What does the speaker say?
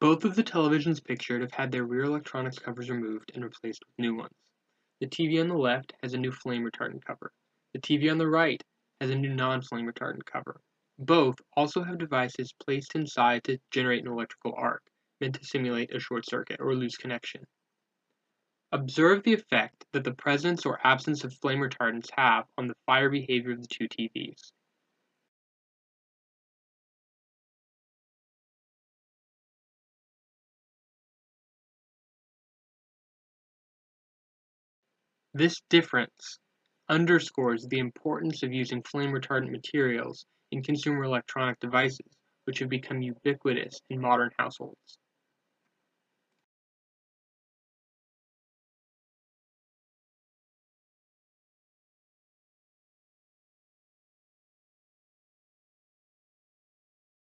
Both of the televisions pictured have had their rear electronics covers removed and replaced with new ones. The TV on the left has a new flame retardant cover. The TV on the right has a new non-flame retardant cover. Both also have devices placed inside to generate an electrical arc, meant to simulate a short circuit or loose connection. Observe the effect that the presence or absence of flame retardants have on the fire behavior of the two TVs. This difference underscores the importance of using flame retardant materials in consumer electronic devices, which have become ubiquitous in modern households.